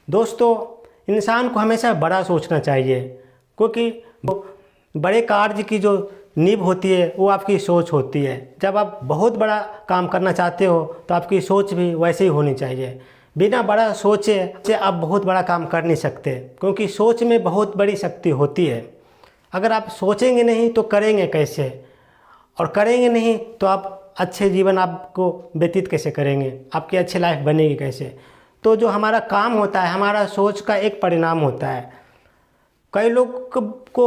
दोस्तों, इंसान को हमेशा बड़ा सोचना चाहिए, क्योंकि बड़े कार्य की जो नींव होती है वो आपकी सोच होती है। जब आप बहुत बड़ा काम करना चाहते हो तो आपकी सोच भी वैसे ही होनी चाहिए। बिना बड़ा सोचे से आप बहुत बड़ा काम कर नहीं सकते, क्योंकि सोच में बहुत बड़ी शक्ति होती है। अगर आप सोचेंगे नहीं तो करेंगे कैसे, और करेंगे नहीं तो आप अच्छे जीवन आपको व्यतीत कैसे करेंगे, आपकी अच्छी लाइफ बनेगी कैसे। तो जो हमारा काम होता है हमारा सोच का एक परिणाम होता है। कई लोग को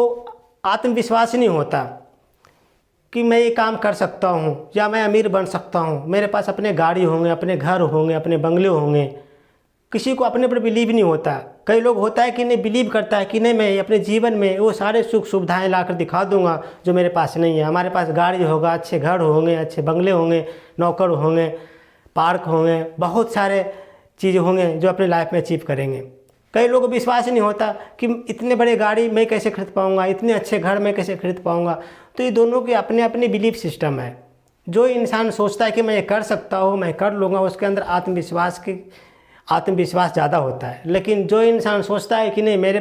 आत्मविश्वास ही नहीं होता कि मैं ये काम कर सकता हूँ या मैं अमीर बन सकता हूँ, मेरे पास अपने गाड़ी होंगे, अपने घर होंगे, अपने बंगले होंगे। किसी को अपने पर बिलीव नहीं होता। कई लोग होता है कि नहीं, बिलीव करता है कि नहीं, मैं अपने जीवन में वो सारे सुख सुविधाएं लाकर दिखा दूंगा जो मेरे पास नहीं है। हमारे पास गाड़ी होगा, अच्छे घर होंगे, अच्छे बंगले होंगे, नौकर होंगे, पार्क होंगे, बहुत सारे चीज़ें होंगे जो अपनी लाइफ में अचीव करेंगे। कई लोगों को विश्वास ही नहीं होता कि इतने बड़े गाड़ी मैं कैसे खरीद पाऊँगा, इतने अच्छे घर मैं कैसे खरीद पाऊँगा। तो ये दोनों के अपने अपने बिलीफ सिस्टम है। जो इंसान सोचता है कि मैं ये कर सकता हूँ, मैं कर लूँगा, उसके अंदर आत्मविश्वास ज़्यादा होता है। लेकिन जो इंसान सोचता है कि नहीं, मेरे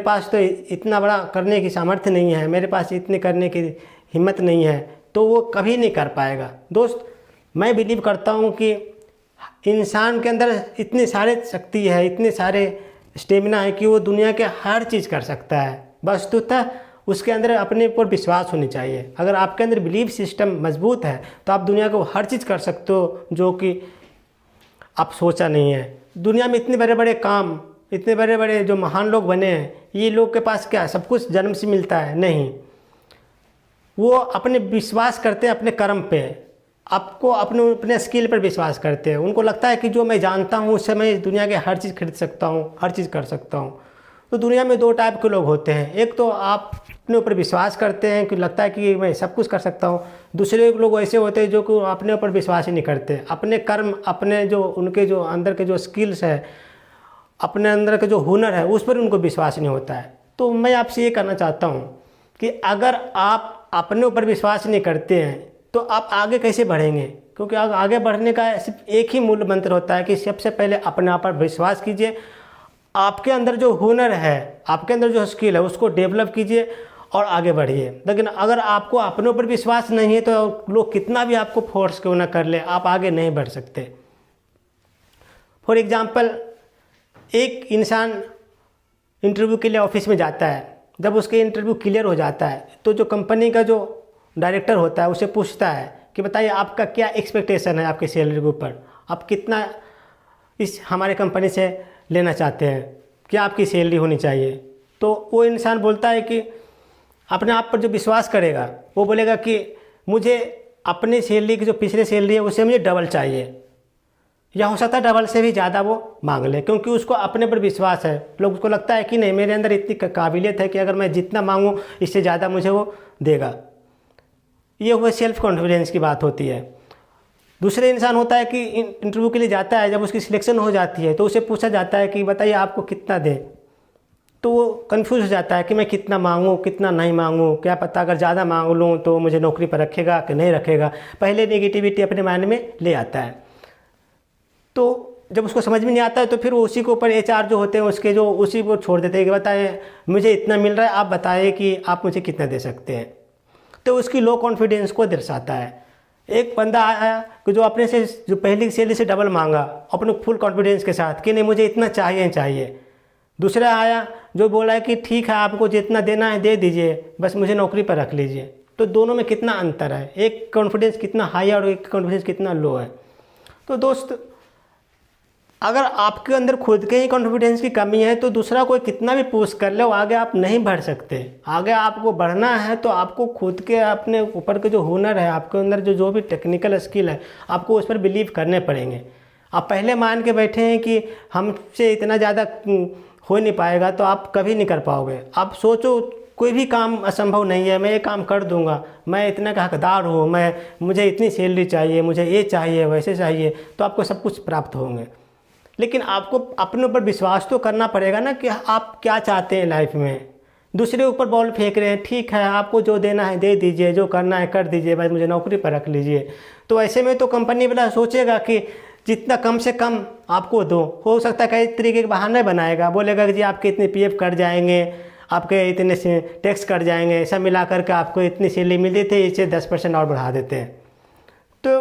पास तो इतना बड़ा करने की सामर्थ्य नहीं है, मेरे पास इतने करने की हिम्मत नहीं है, तो वो कभी नहीं कर पाएगा। दोस्त, मैं बिलीव करता हूँ कि इंसान के अंदर इतनी सारे शक्ति है, इतने सारे स्टेमिना है कि वो दुनिया के हर चीज़ कर सकता है। वस्तुतः उसके अंदर अपने ऊपर विश्वास होनी चाहिए। अगर आपके अंदर बिलीफ सिस्टम मजबूत है तो आप दुनिया को हर चीज़ कर सकते हो जो कि आप सोचा नहीं है। दुनिया में इतने बड़े बड़े काम, इतने बड़े बड़े जो महान लोग बने हैं, ये लोग के पास क्या सब कुछ जन्म से मिलता है? नहीं। वो अपने विश्वास करते हैं अपने कर्म पे, आपको अपने स्किल पर विश्वास करते हैं। उनको लगता है कि जो मैं जानता हूँ उससे मैं दुनिया के हर चीज़ खरीद सकता हूँ, हर चीज़ कर सकता हूँ। तो दुनिया में दो टाइप के लोग होते हैं। एक तो आप अपने ऊपर विश्वास करते हैं कि लगता है कि मैं सब कुछ कर सकता हूँ। दूसरे लोग ऐसे होते हैं जो कि अपने ऊपर विश्वास ही नहीं करते। अपने कर्म, अपने जो उनके जो अंदर के जो स्किल्स है, अपने अंदर के जो हुनर है, उस पर उनको विश्वास नहीं होता है। तो मैं आपसे ये कहना चाहता हूँ कि अगर आप अपने ऊपर विश्वास नहीं करते हैं तो आप आगे कैसे बढ़ेंगे? क्योंकि आगे बढ़ने का सिर्फ एक ही मूल मंत्र होता है कि सबसे पहले अपने आप पर विश्वास कीजिए। आपके अंदर जो हुनर है, आपके अंदर जो स्किल है, उसको डेवलप कीजिए और आगे बढ़िए। लेकिन अगर आपको अपने ऊपर विश्वास नहीं है तो लोग कितना भी आपको फोर्स क्यों ना कर ले, आप आगे नहीं बढ़ सकते। फॉर एग्जाम्पल, एक इंसान इंटरव्यू के लिए ऑफिस में जाता है। जब उसके इंटरव्यू क्लियर हो जाता है तो जो कंपनी का जो डायरेक्टर होता है उसे पूछता है कि बताइए आपका क्या एक्सपेक्टेशन है आपके सैलरी के ऊपर, आप कितना इस हमारे कंपनी से लेना चाहते हैं, क्या आपकी सैलरी होनी चाहिए। तो वो इंसान बोलता है कि अपने आप पर जो विश्वास करेगा वो बोलेगा कि मुझे अपनी सैलरी की जो पिछले सैलरी है उससे मुझे डबल चाहिए, या हो सकता है डबल से भी ज़्यादा वो मांग ले, क्योंकि उसको अपने पर विश्वास है। लोग उसको लगता है कि नहीं, मेरे अंदर इतनी काबिलियत है कि अगर मैं जितना मांगूँ इससे ज़्यादा मुझे वो देगा। ये हुआ सेल्फ कॉन्फिडेंस की बात होती है। दूसरे इंसान होता है कि इंटरव्यू के लिए जाता है, जब उसकी सिलेक्शन हो जाती है तो उसे पूछा जाता है कि बताइए आपको कितना दें। तो वो कंफ्यूज हो जाता है कि मैं कितना मांगूँ, कितना नहीं मांगूँ, क्या पता अगर ज़्यादा मांग लूँ तो मुझे नौकरी पर रखेगा कि नहीं रखेगा। पहले नेगेटिविटी अपने माइंड में ले आता है। तो जब उसको समझ में नहीं आता है तो फिर वो उसी के ऊपर HR जो होते हैं उसके जो उसी को छोड़ देते हैं कि बताएं मुझे इतना मिल रहा है, आप बताएं कि आप मुझे कितना दे सकते हैं। तो उसकी लो कॉन्फिडेंस को दर्शाता है। एक बंदा आया कि जो अपने से जो पहली सैलरी से डबल मांगा अपने फुल कॉन्फिडेंस के साथ कि नहीं मुझे इतना चाहिए। दूसरा आया जो बोला है कि ठीक है आपको जितना देना है दे दीजिए, बस मुझे नौकरी पर रख लीजिए। तो दोनों में कितना अंतर है, एक कॉन्फिडेंस कितना हाई है और एक कॉन्फिडेंस कितना लो है। तो दोस्त, अगर आपके अंदर खुद के ही कॉन्फिडेंस की कमी है तो दूसरा कोई कितना भी पुश कर ले आगे आप नहीं बढ़ सकते। आगे आपको बढ़ना है तो आपको खुद के अपने ऊपर के जो हुनर है, आपके अंदर जो भी टेक्निकल स्किल है, आपको उस पर बिलीव करने पड़ेंगे। आप पहले मान के बैठे हैं कि हमसे इतना ज़्यादा हो नहीं पाएगा तो आप कभी नहीं कर पाओगे। आप सोचो कोई भी काम असंभव नहीं है, मैं ये काम कर दूंगा, मैं इतना का हकदार हूँ, मुझे इतनी सैलरी चाहिए, मुझे ये चाहिए, वैसे चाहिए, तो आपको सब कुछ प्राप्त होंगे। लेकिन आपको अपने ऊपर विश्वास तो करना पड़ेगा ना कि आप क्या चाहते हैं लाइफ में। दूसरे ऊपर बॉल फेंक रहे हैं, ठीक है आपको जो देना है दे दीजिए, जो करना है कर दीजिए, बस मुझे नौकरी पर रख लीजिए। तो ऐसे में तो कंपनी वाला सोचेगा कि जितना कम से कम आपको दो। हो सकता है कई तरीके के बहाने बनाएगा, बोलेगा कि जी आपके इतने पीएफ कट जाएंगे, आपके इतने से टैक्स कट जाएंगे, सब मिला करके आपको इतनी सैलरी मिलती थी, इसे 10% और बढ़ा देते हैं। तो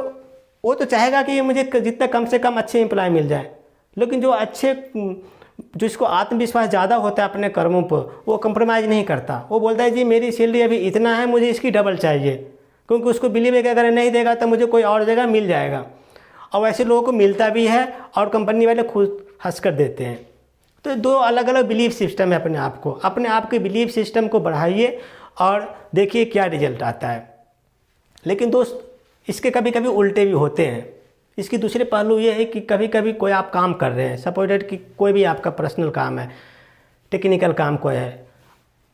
वो तो चाहेगा कि मुझे जितना कम से कम अच्छे एम्प्लॉय मिल जाए, लेकिन जो अच्छे जिसको आत्मविश्वास ज़्यादा होता है अपने कर्मों पर, वो कंप्रोमाइज़ नहीं करता। वो बोलता है जी मेरी सैलरी अभी इतना है, मुझे इसकी डबल चाहिए, क्योंकि उसको बिलीव है कि अगर नहीं देगा तो मुझे कोई और जगह मिल जाएगा। और वैसे लोगों को मिलता भी है और कंपनी वाले खुद हंस कर देते हैं। तो दो अलग अलग बिलीफ सिस्टम है। अपने आप के बिलीफ सिस्टम को बढ़ाइए और देखिए क्या रिजल्ट आता है। लेकिन दोस्त, इसके कभी कभी उल्टे भी होते हैं। इसकी दूसरे पहलू ये है कि कभी कभी कोई आप काम कर रहे हैं, सपोज कि कोई भी आपका पर्सनल काम है, टेक्निकल काम कोई है,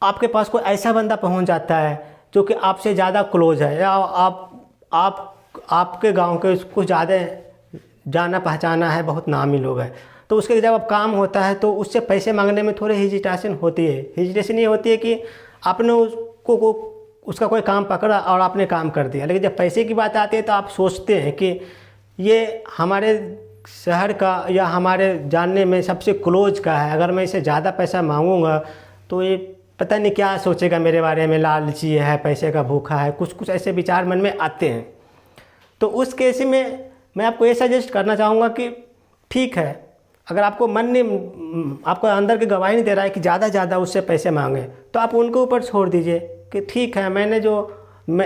आपके पास कोई ऐसा बंदा पहुंच जाता है जो कि आपसे ज़्यादा क्लोज है, या आपके गांव के उसको ज़्यादा जाना पहचाना है, बहुत नामी लोग हैं, तो उसके जब अब काम होता है तो उससे पैसे मांगने में थोड़ी हेजिटेशन होती है। हेजिटेशन ये होती है कि आपने उसका कोई काम पकड़ा और आपने काम कर दिया, लेकिन जब पैसे की बात आती है तो आप सोचते हैं कि ये हमारे शहर का या हमारे जानने में सबसे क्लोज का है, अगर मैं इसे ज़्यादा पैसा मांगूंगा तो ये पता नहीं क्या सोचेगा मेरे बारे में, लालची है, पैसे का भूखा है, कुछ ऐसे विचार मन में आते हैं। तो उस केस में मैं आपको ये सजेस्ट करना चाहूँगा कि ठीक है, अगर आपको मन नहीं, आपको अंदर की गवाही नहीं दे रहा है कि ज़्यादा उससे पैसे मांगे, तो आप उनके ऊपर छोड़ दीजिए कि ठीक है,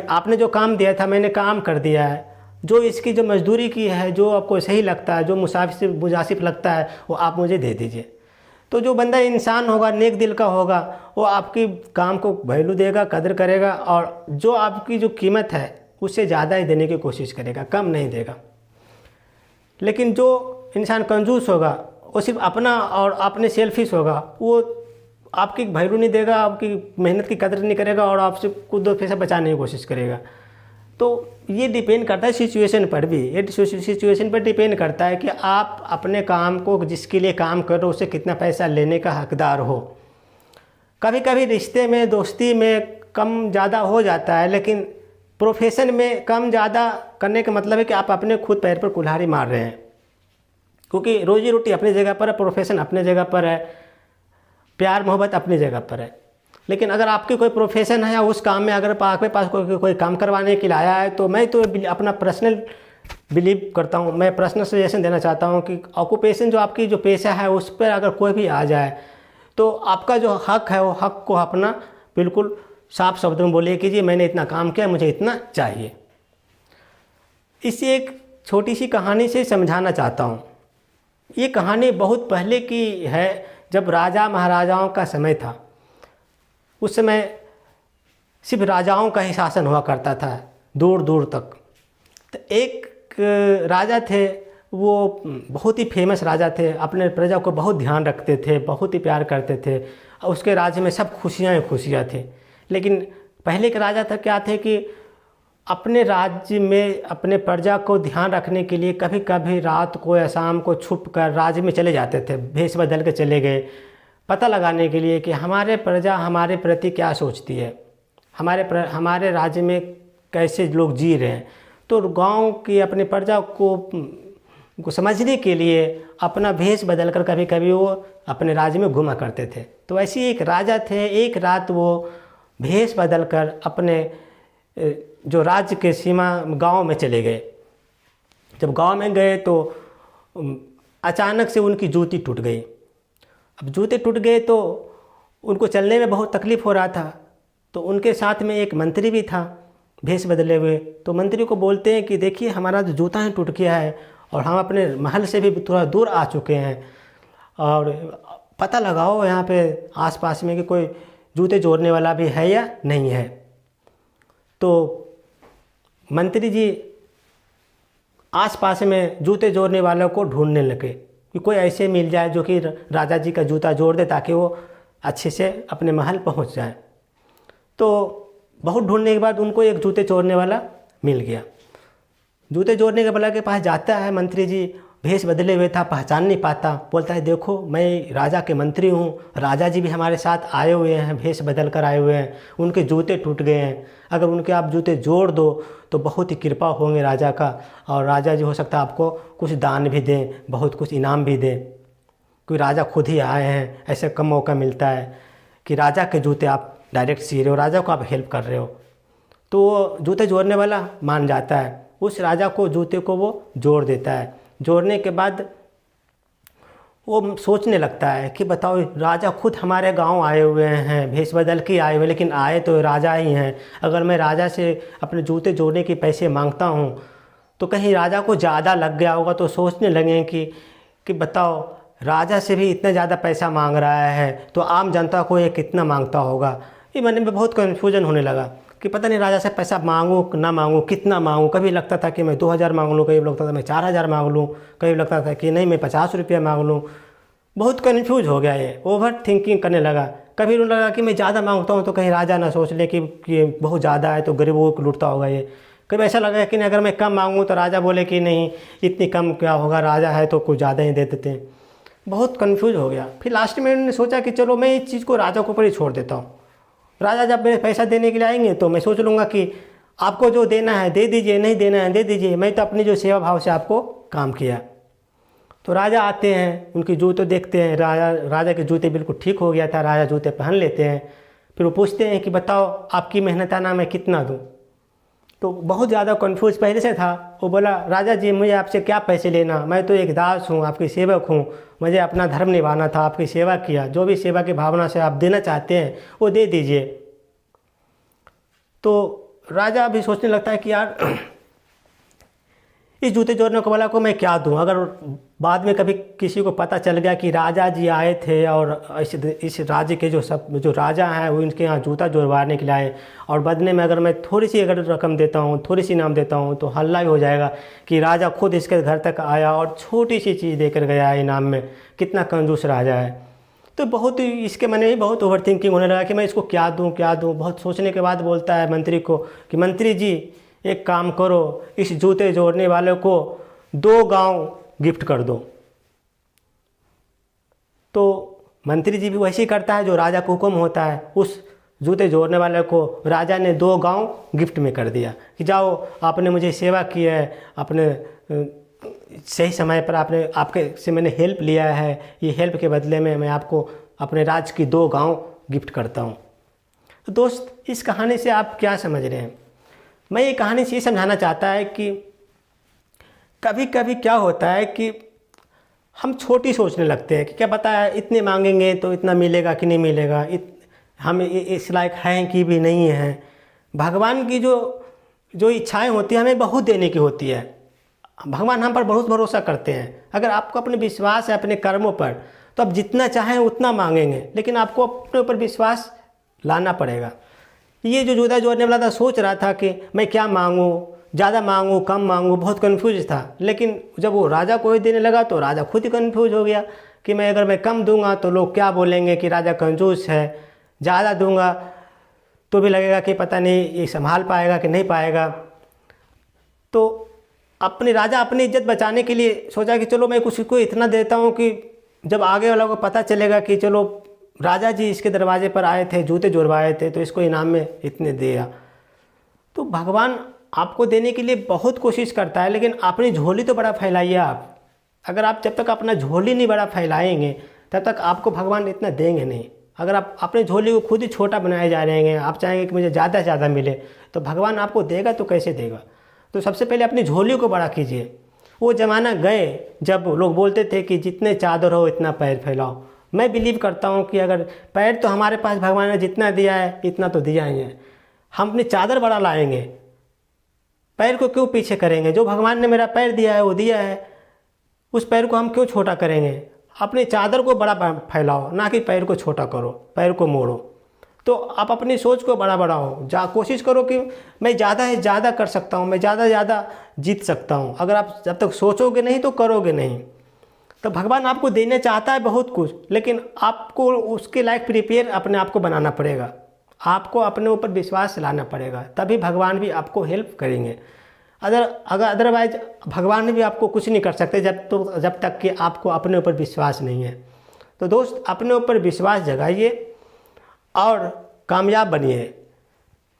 आपने जो काम दिया था मैंने काम कर दिया है, जो इसकी जो मजदूरी की है, जो आपको सही लगता है, जो मुनासिब लगता है, वो आप मुझे दे दीजिए। तो जो बंदा इंसान होगा, नेक दिल का होगा, वो आपकी काम को वैल्यू देगा, कदर करेगा, और जो आपकी जो कीमत है उससे ज़्यादा ही देने की कोशिश करेगा, कम नहीं देगा। लेकिन जो इंसान कंजूस होगा, वो सिर्फ अपना और अपने सेल्फिश होगा, वो आपकी वैल्यू नहीं देगा, आपकी मेहनत की कदर नहीं करेगा और आपसे खुद दो पैसा बचाने की कोशिश करेगा। तो ये डिपेंड करता है सिचुएशन पर भी, ये सिचुएशन पर डिपेंड करता है कि आप अपने काम को, जिसके लिए काम कर रहे हो, उससे कितना पैसा लेने का हकदार हो। कभी कभी रिश्ते में, दोस्ती में कम ज़्यादा हो जाता है, लेकिन प्रोफेशन में कम ज़्यादा करने का मतलब है कि आप अपने खुद पैर पर कुल्हाड़ी मार रहे हैं, क्योंकि रोजी रोटी अपनी जगह पर है, प्रोफेशन अपनी जगह पर है, प्यार मोहब्बत अपनी जगह पर है। लेकिन अगर आपकी कोई प्रोफेशन है या उस काम में अगर आपके पास कोई काम करवाने के लिए आया है, तो मैं तो अपना पर्सनल बिलीव करता हूँ, मैं पर्सनल सजेशन देना चाहता हूँ कि ऑक्यूपेशन, जो आपकी जो पेशा है, उस पर अगर कोई भी आ जाए तो आपका जो हक है, वो हक को अपना बिल्कुल साफ शब्दों में बोलिए कि जी मैंने इतना काम किया, मुझे इतना चाहिए। इसी एक छोटी सी कहानी से समझाना चाहता हूँ। ये कहानी बहुत पहले की है, जब राजा महाराजाओं का समय था। उस समय सिर्फ राजाओं का ही शासन हुआ करता था, दूर दूर तक। तो एक राजा थे, वो बहुत ही फेमस राजा थे, अपने प्रजा को बहुत ध्यान रखते थे, बहुत ही प्यार करते थे, और उसके राज्य में सब खुशियाँ ही खुशियाँ थी। लेकिन पहले के राजा था क्या थे कि अपने राज्य में अपने प्रजा को ध्यान रखने के लिए कभी कभी रात को या शाम को छुप कर राज्य में चले जाते थे, भेष बदल के चले गए, पता लगाने के लिए कि हमारे प्रजा हमारे प्रति क्या सोचती है, हमारे राज्य में कैसे लोग जी रहे हैं। तो गांव की अपनी प्रजा को समझने के लिए अपना भेष बदल कर कभी कभी वो अपने राज्य में घुमा करते थे। तो ऐसे एक राजा थे, एक रात वो भेष बदल कर अपने जो राज्य के सीमा गांव में चले गए। जब गांव में गए तो अचानक से उनकी जूती टूट गई। अब जूते टूट गए तो उनको चलने में बहुत तकलीफ़ हो रहा था। तो उनके साथ में एक मंत्री भी था भेष बदले हुए। तो मंत्री को बोलते हैं कि देखिए हमारा जो जूता है टूट गया है और हम अपने महल से भी थोड़ा दूर आ चुके हैं, और पता लगाओ यहाँ पे आसपास में कि कोई जूते जोड़ने वाला भी है या नहीं है। तो मंत्री जी आसपास में जूते जोड़ने वालों को ढूंढने लगे कि कोई ऐसे मिल जाए जो कि राजा जी का जूता जोड़ दे, ताकि वो अच्छे से अपने महल पहुंच जाए। तो बहुत ढूंढने के बाद उनको एक जूते जोड़ने वाला मिल गया। जूते जोड़ने के वाला के पास जाता है मंत्री जी भेष बदले हुए था, पहचान नहीं पाता। बोलता है देखो मैं राजा के मंत्री हूँ, राजा जी भी हमारे साथ आए हुए हैं, भेष बदल कर आए हुए हैं, उनके जूते टूट गए हैं, अगर उनके आप जूते जोड़ दो तो बहुत ही कृपा होंगे राजा का, और राजा जी हो सकता है आपको कुछ दान भी दें, बहुत कुछ इनाम भी दें, कोई राजा खुद ही आए हैं, ऐसे कम मौका मिलता है कि राजा के जूते आप डायरेक्ट सी रहे हो, राजा को आप हेल्प कर रहे हो। तो वो जूते जोड़ने वाला मान जाता है, उस राजा को जूते को वो जोड़ देता है। जोड़ने के बाद वो सोचने लगता है कि बताओ राजा खुद हमारे गांव आए हुए हैं, भेष बदल के आए हुए, लेकिन आए तो राजा ही हैं, अगर मैं राजा से अपने जूते जोड़ने के पैसे मांगता हूँ तो कहीं राजा को ज़्यादा लग गया होगा। तो सोचने लगे कि बताओ राजा से भी इतना ज़्यादा पैसा मांग रहा है तो आम जनता को ये कितना मांगता होगा। ये मन में बहुत कन्फ्यूजन होने लगा कि पता नहीं राजा से पैसा मांगूँ ना मांगूँ, कितना मांगूँ। कभी लगता था कि मैं 2000 मांग लूँ, कभी लगता था मैं 4000 मांग लूँ, कभी लगता था कि नहीं मैं 50 रुपया मांग लूँ। बहुत कन्फ्यूज हो गया, ये ओवर थिंकिंग करने लगा। कभी लगा कि मैं ज़्यादा मांगता हूँ तो कहीं राजा ना सोच ले कि बहुत ज़्यादा है तो गरीबों को लूटता होगा ये। कभी ऐसा लगा कि नहीं अगर मैं कम मांगूँ तो राजा बोले कि नहीं इतनी कम क्या होगा, राजा है तो कुछ ज़्यादा ही दे देते हैं। बहुत कन्फ्यूज हो गया। फिर लास्ट में मैंने सोचा कि चलो मैं इस चीज़ को राजा के ऊपर ही छोड़ देता हूँ। राजा जब मेरे पैसा देने के लिए आएंगे तो मैं सोच लूँगा कि आपको जो देना है दे दीजिए, नहीं देना है दे दीजिए, मैं तो अपनी जो सेवा भाव से आपको काम किया। तो राजा आते हैं, उनके जूते देखते हैं, राजा के जूते बिल्कुल ठीक हो गया था, राजा जूते पहन लेते हैं। फिर वो पूछते हैं कि बताओ आपकी मेहनताना मैं कितना दूँ। तो बहुत ज़्यादा कन्फ्यूज पहले से था। वो बोला राजा जी मुझे आपसे क्या पैसे लेना, मैं तो एक दास हूँ, आपकी सेवक हूँ, मुझे अपना धर्म निभाना था, आपकी सेवा किया, जो भी सेवा की भावना से आप देना चाहते हैं वो दे दीजिए। तो राजा भी सोचने लगता है कि यार इस जूते जोड़ने वाला को मैं क्या दूं। अगर बाद में कभी किसी को पता चल गया कि राजा जी आए थे और इस राज्य के जो राजा हैं वो इनके यहाँ जूता जोड़वाने के लिए आए, और बदले में अगर मैं थोड़ी सी अगर रकम देता हूँ, थोड़ी सी इनाम देता हूँ तो हल्ला ही हो जाएगा कि राजा खुद इसके घर तक आया और छोटी सी चीज़ देकर गया है इनाम में, कितना कंजूस राजा है। तो बहुत इसके मन में बहुत ओवर थिंकिंग होने लगा कि मैं इसको क्या दूँ क्या दूँ। बहुत सोचने के बाद बोलता है मंत्री को कि मंत्री जी एक काम करो, इस जूते जोड़ने वाले को 2 गांव गिफ्ट कर दो। तो मंत्री जी भी वैसे ही करता है जो राजा को हुक्म होता है। उस जूते जोड़ने वाले को राजा ने 2 गांव गिफ्ट में कर दिया कि जाओ आपने मुझे सेवा की है, अपने सही समय पर आपके से मैंने हेल्प लिया है, ये हेल्प के बदले में मैं आपको अपने राज्य की 2 गांव गिफ्ट करता हूँ। तो दोस्त इस कहानी से आप क्या समझ रहे हैं? मैं ये कहानी से ये समझाना चाहता है कि कभी कभी क्या होता है कि हम छोटी सोचने लगते हैं कि क्या पता है इतने मांगेंगे तो इतना मिलेगा कि नहीं मिलेगा, हम इस लायक हैं कि भी नहीं हैं। भगवान की जो इच्छाएं होती हैं हमें बहुत देने की होती है। भगवान हम पर बहुत भरोसा करते हैं। अगर आपको अपने विश्वास है अपने कर्मों पर तो आप जितना चाहें उतना मांगेंगे, लेकिन आपको अपने ऊपर विश्वास लाना पड़ेगा। ये जो जूता जोड़ने वाला था सोच रहा था कि मैं क्या मांगूँ, ज़्यादा मांगूँ कम मांगूँ, बहुत कन्फ्यूज था। लेकिन जब वो राजा को ही देने लगा तो राजा खुद ही कन्फ्यूज हो गया कि अगर मैं कम दूंगा तो लोग क्या बोलेंगे कि राजा कंजूस है, ज़्यादा दूंगा तो भी लगेगा कि पता नहीं ये संभाल पाएगा कि नहीं पाएगा। तो राजा अपनी इज्जत बचाने के लिए सोचा कि चलो मैं कुछ को इतना देता हूँ कि जब आगे वालों को पता चलेगा कि चलो राजा जी इसके दरवाजे पर आए थे, जूते जोड़वाए थे, तो इसको इनाम में इतने दिया। तो भगवान आपको देने के लिए बहुत कोशिश करता है, लेकिन अपनी झोली तो बड़ा फैलाइए आप। अगर आप जब तक अपना झोली नहीं बड़ा फैलाएंगे तब तक आपको भगवान इतना देंगे नहीं। अगर आप अपनी झोली को खुद ही छोटा बनाए जा रहे हैं, आप चाहेंगे कि मुझे ज़्यादा से ज़्यादा मिले, तो भगवान आपको देगा तो कैसे देगा। तो सबसे पहले अपनी झोली को बड़ा कीजिए। वो ज़माना गए जब लोग बोलते थे कि जितने चादर हो इतना पैर फैलाओ। मैं बिलीव करता हूँ कि अगर पैर तो हमारे पास भगवान ने जितना दिया है इतना तो दिया ही है, हम अपनी चादर बड़ा लाएंगे, पैर को क्यों पीछे करेंगे। जो भगवान ने मेरा पैर दिया है वो दिया है, उस पैर को हम क्यों छोटा करेंगे। अपनी चादर को बड़ा फैलाओ, ना कि पैर को छोटा करो, पैर को मोड़ो। तो आप अपनी सोच को बड़ा बढ़ाओ, कोशिश करो कि मैं ज़्यादा से ज़्यादा कर सकता हूँ, मैं ज़्यादा से ज़्यादा जीत सकता हूँ। अगर आप जब तक सोचोगे नहीं तो करोगे नहीं। तो भगवान आपको देने चाहता है बहुत कुछ, लेकिन आपको उसके लायक प्रिपेयर अपने आप को बनाना पड़ेगा। आपको अपने ऊपर विश्वास लाना पड़ेगा, तभी भगवान भी आपको हेल्प करेंगे। अगर अदरवाइज भगवान भी आपको कुछ नहीं कर सकते जब तक कि आपको अपने ऊपर विश्वास नहीं है। तो दोस्त, अपने ऊपर विश्वास जगाइए और कामयाब बनिए।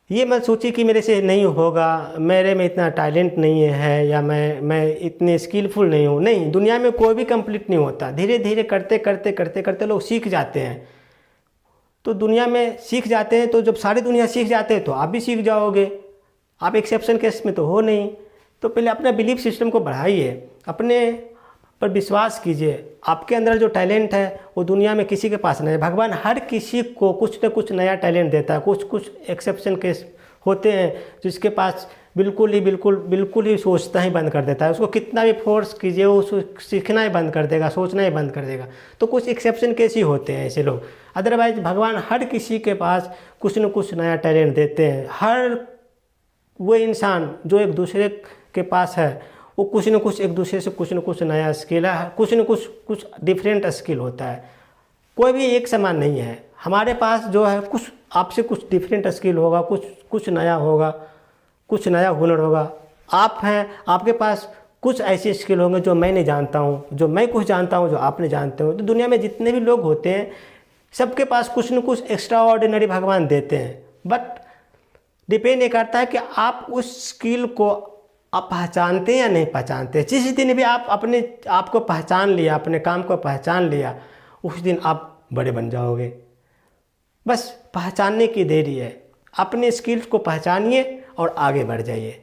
ये मत सोचिए कि मेरे से नहीं होगा, मेरे में इतना टैलेंट नहीं है, या मैं इतने स्किलफुल नहीं हूँ। नहीं, दुनिया में कोई भी कंप्लीट नहीं होता। धीरे धीरे करते करते करते करते लोग सीख जाते हैं। तो दुनिया में सीख जाते हैं, तो जब सारी दुनिया सीख जाते हैं तो आप भी सीख जाओगे। आप एक्सेप्शन केस में तो हो नहीं। तो पहले अपना बिलीफ सिस्टम को बढ़ाइए, अपने पर विश्वास कीजिए। आपके अंदर जो टैलेंट है वो दुनिया में किसी के पास नहीं है। भगवान हर किसी को कुछ न कुछ नया टैलेंट देता है। कुछ एक्सेप्शन केस होते हैं जिसके पास बिल्कुल ही सोचना ही बंद कर देता है। उसको कितना भी फोर्स कीजिए वो सीखना ही बंद कर देगा, सोचना ही बंद कर देगा। तो कुछ एक्सेप्शन केस ही होते हैं ऐसे लोग। अदरवाइज भगवान हर किसी के पास कुछ न कुछ नया टैलेंट देते हैं। हर वो इंसान जो एक दूसरे के पास है वो कुछ न कुछ एक दूसरे से कुछ न कुछ नया स्किल है, कुछ न कुछ डिफरेंट स्किल होता है। कोई भी एक समान नहीं है। हमारे पास जो है कुछ आपसे कुछ डिफरेंट स्किल होगा, कुछ नया होगा, कुछ नया हुनर होगा। आप हैं, आपके पास कुछ ऐसे स्किल होंगे जो मैं नहीं जानता हूँ, जो मैं कुछ जानता हूँ जो आप नहीं जानते हो। तो दुनिया में जितने भी लोग होते हैं सबके पास कुछ न कुछ एक्स्ट्रा ऑर्डिनरी भगवान देते हैं। बट डिपेंड ये करता है कि आप उस स्किल को आप पहचानते हैं या नहीं पहचानते। जिस दिन भी आप अपने आप को पहचान लिया, अपने काम को पहचान लिया, उस दिन आप बड़े बन जाओगे। बस पहचानने की देरी है। अपने स्किल्स को पहचानिए और आगे बढ़ जाइए।